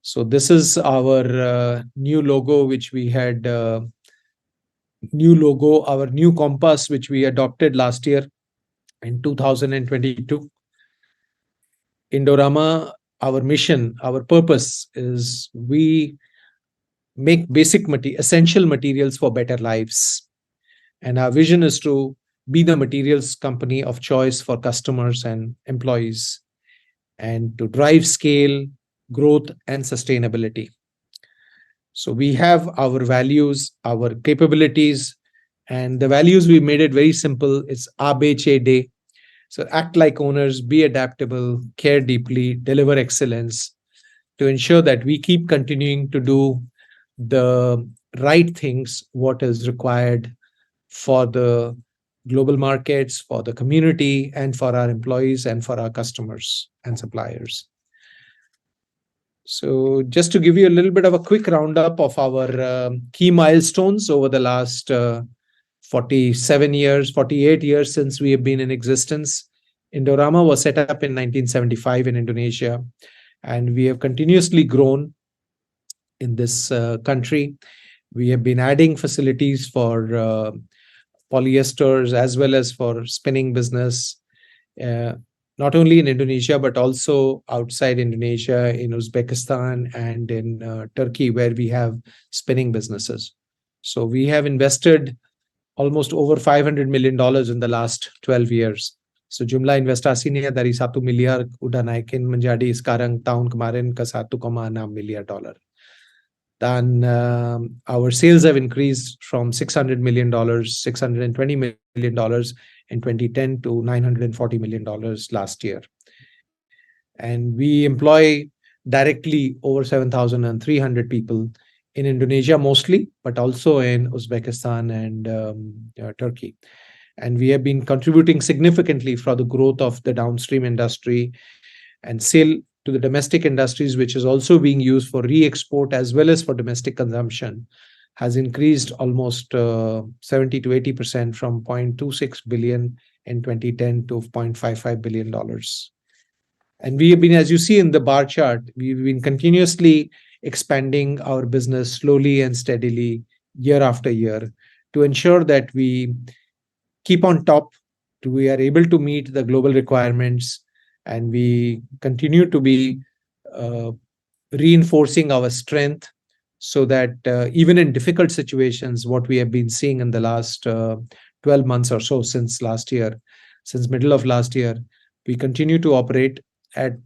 So this is our new logo, which we had, our new compass, which we adopted last year in 2022. Indorama, our mission, our purpose is we make essential materials for better lives. And our vision is to be the materials company of choice for customers and employees, and to drive scale, growth, and sustainability. So we have our values, our capabilities, and the values, we made it very simple. It's ABCD Day. So act like owners, be adaptable, care deeply, deliver excellence, to ensure that we keep continuing to do the right things, what is required for the global markets, for the community, and for our employees, and for our customers and suppliers. So just to give you a little bit of a quick roundup of our key milestones over the last 48 years since we have been in existence. Indorama was set up in 1975 in Indonesia, and we have continuously grown in this country. We have been adding facilities for polyesters as well as for spinning business, not only in Indonesia, but also outside Indonesia, in Uzbekistan and in Turkey, where we have spinning businesses. So we have invested almost over $500 million in the last 12 years. So jumlah investasi niya dari 1 miliar udah naikin menjadi sekarang tahun kemarin ke 1,6 miliar dollar. Then our sales have increased from $600 million, $620 million in 2010 to $940 million last year. And we employ directly over 7,300 people in Indonesia mostly, but also in Uzbekistan and Turkey. And we have been contributing significantly for the growth of the downstream industry and sale to the domestic industries, which is also being used for re-export as well as for domestic consumption, has increased almost 70 to 80% from $0.26 billion in 2010 to $0.55 billion. And we have been, as you see in the bar chart, we've been continuously expanding our business slowly and steadily year after year to ensure that we keep on top, we are able to meet the global requirements, and we continue to be reinforcing our strength so that even in difficult situations, what we have been seeing in the last 12 months or so since middle of last year, we continue to operate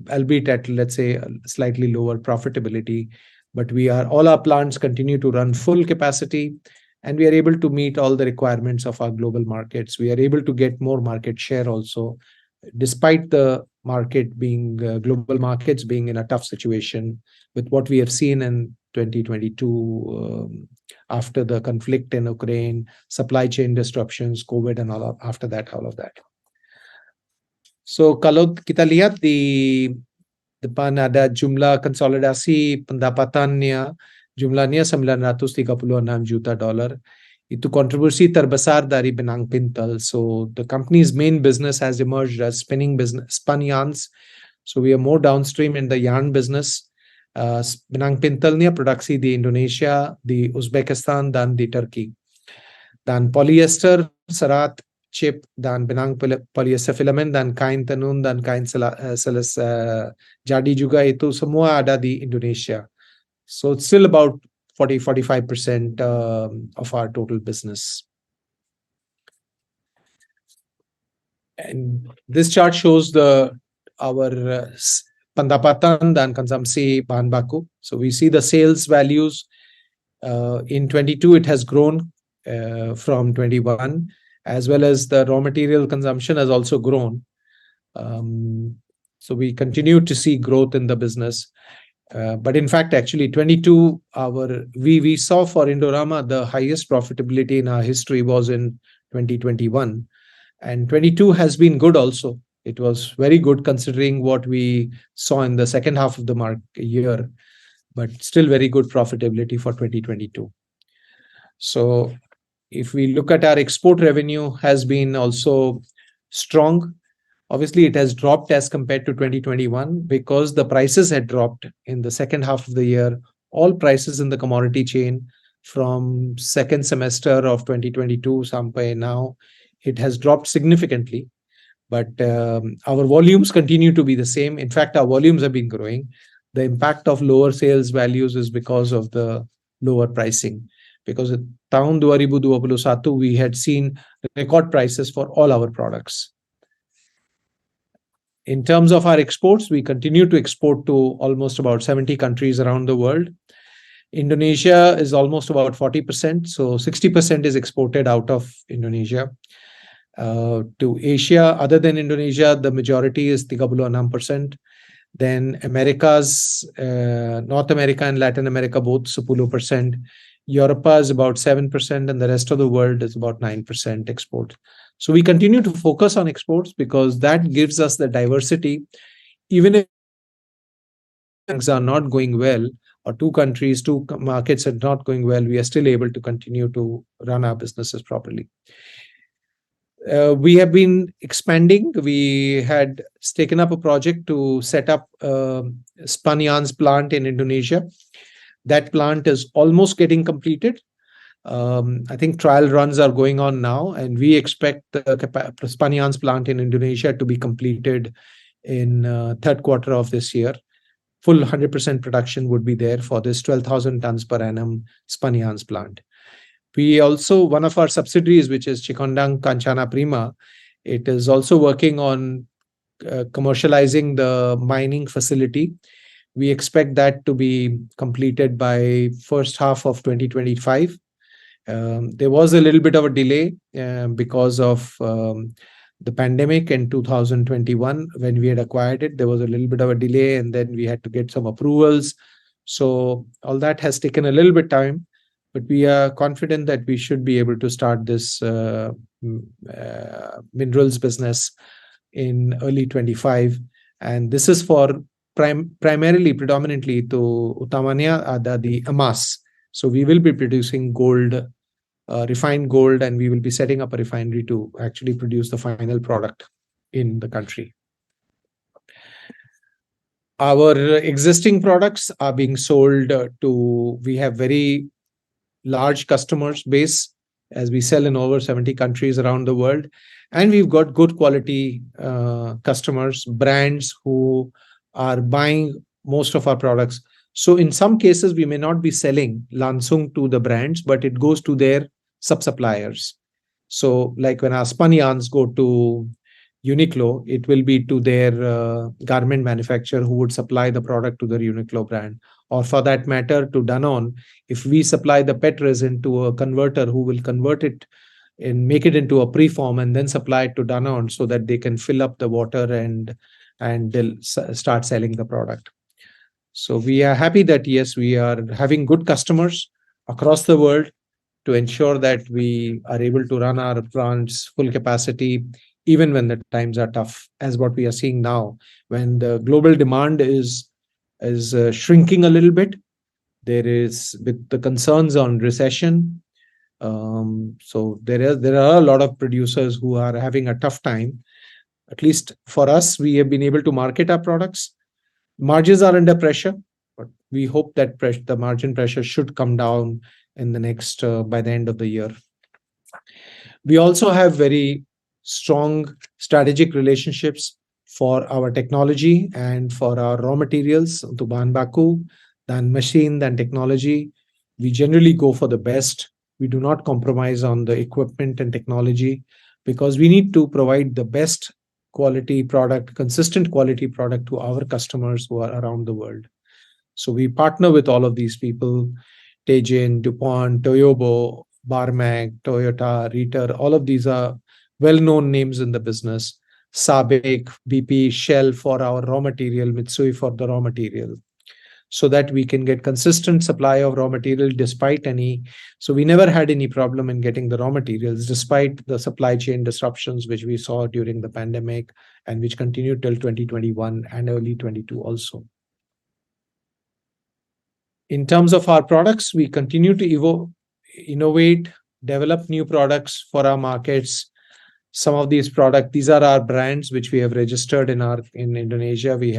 albeit at, let's say, a slightly lower profitability, but all our plants continue to run full capacity, and we are able to meet all the requirements of our global markets. We are able to get more market share also, despite the global markets being in a tough situation with what we have seen in 2022 after the conflict in Ukraine, supply chain disruptions, COVID, and all of that. So kalau kita lihat di depan ada jumlah konsolidasi pendapatannya, jumlahnya $936 juta. Itu kontribusi terbesar dari benang pintal. So the company's main business has emerged as spun yarns. So we are more downstream in the yarn business. Benang pintalnya produksi di Indonesia, di Uzbekistan, dan di Turkey. Dan polyester, serat, chip, dan benang polyester filament, dan kain tenun, dan kain jadi juga, itu semua ada di Indonesia. So it's still about 40-45% of our total business. And this chart shows our pendapatan dan konsumsi bahan baku. So we see the sales values. In 22, it has grown from 21, as well as the raw material consumption has also grown. So we continue to see growth in the business. But in fact, actually, 22, we saw for Indorama the highest profitability in our history was in 2021. And 22 has been good also. It was very good considering what we saw in the second half of the year, but still very good profitability for 2022. So if we look at our export revenue has been also strong. Obviously, it has dropped as compared to 2021 because the prices had dropped in the second half of the year. All prices in the commodity chain from second semester of 2022, somewhere now, it has dropped significantly. But our volumes continue to be the same. In fact, our volumes have been growing. The impact of lower sales values is because of the lower pricing. Because at tahun 2021, we had seen record prices for all our products. In terms of our exports, we continue to export to almost about 70 countries around the world. Indonesia is almost about 40%, so 60% is exported out of Indonesia. To Asia, other than Indonesia, the majority is 36%. Then Americas, North America and Latin America both 10%. Europe is about 7%, and the rest of the world is about 9% export. So we continue to focus on exports because that gives us the diversity. Even if things are not going well, or two countries, two markets are not going well, we are still able to continue to run our businesses properly. We have been expanding. We had taken up a project to set up a spun yarns plant in Indonesia. That plant is almost getting completed. I think trial runs are going on now, and we expect the spun yarns plant in Indonesia to be completed in third quarter of this year. Full 100% production would be there for this 12,000 tons per annum spun yarns plant. We also, one of our subsidiaries, which is Chikondang Kancana Prima, it is also working on commercializing the mining facility. We expect that to be completed by first half of 2025. There was a little bit of a delay because of the pandemic in 2021 when we had acquired it. There was a little bit of a delay, and then we had to get some approvals. So all that has taken a little bit time, but we are confident that we should be able to start this minerals business in early 25. And this is for predominantly to utamanya the emas. So we will be producing gold, refined gold, and we will be setting up a refinery to actually produce the final product in the country. Our existing products are being sold we have very large customers base, as we sell in over 70 countries around the world. And we've got good quality customers, brands who are buying most of our products. So in some cases, we may not be selling langsung to the brands, but it goes to their sub-suppliers. So like when our spun yarns go to Uniqlo, it will be to their garment manufacturer who would supply the product to the Uniqlo brand. Or for that matter, to Danone, if we supply the PET resin to a converter who will convert it and make it into a preform and then supply it to Danone so that they can fill up the water and they'll start selling the product. So we are happy that, yes, we are having good customers across the world to ensure that we are able to run our plants full capacity, even when the times are tough, as what we are seeing now, when the global demand is shrinking a little bit. There is, with the concerns on recession, so there are a lot of producers who are having a tough time. At least for us, we have been able to market our products. Margins are under pressure, but we hope that the margin pressure should come down in the next by the end of the year. We also have very strong strategic relationships for our technology and for our raw materials, to bahan baku, then machine, then technology. We generally go for the best. We do not compromise on the equipment and technology because we need to provide the best quality product, consistent quality product to our customers who are around the world. So we partner with all of these people, Teijin, DuPont, Toyobo, Barmag, Toyota, Ritter. All of these are well-known names in the business. Sabic, BP, Shell for our raw material, Mitsui for the raw material, so that we can get consistent supply of raw material despite any. So we never had any problem in getting the raw materials despite the supply chain disruptions which we saw during the pandemic and which continued till 2021 and early 22 also. In terms of our products, we continue to innovate, develop new products for our markets. some of these products. These are our brands which we have registered in Indonesia. These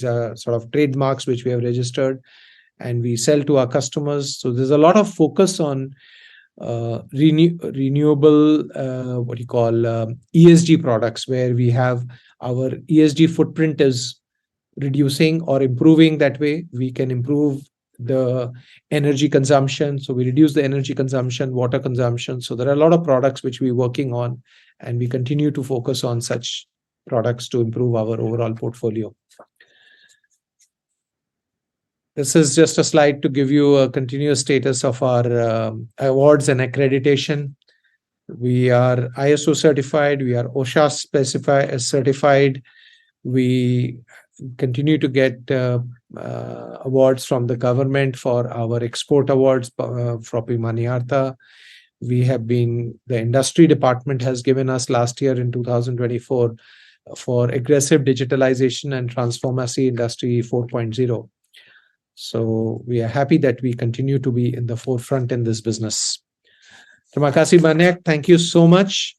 are sort of trademarks which we have registered, and we sell to our customers. So there's a lot of focus on renewable, ESG products, where we have our ESG footprint is reducing or improving. That way we can improve the energy consumption. So we reduce the energy consumption, water consumption. So there are a lot of products which we're working on, and we continue to focus on such products to improve our overall portfolio. This is just a slide to give you a continuous status of our awards and accreditation. We are ISO certified, we are OSHA certified. We continue to get awards from the government for our export awards, Propimaniartha. The industry department has given us last year in 2024 for aggressive digitalization and transformasi industry 4.0. So we are happy that we continue to be in the forefront in this business. Terima kasih banyak. Thank you so much.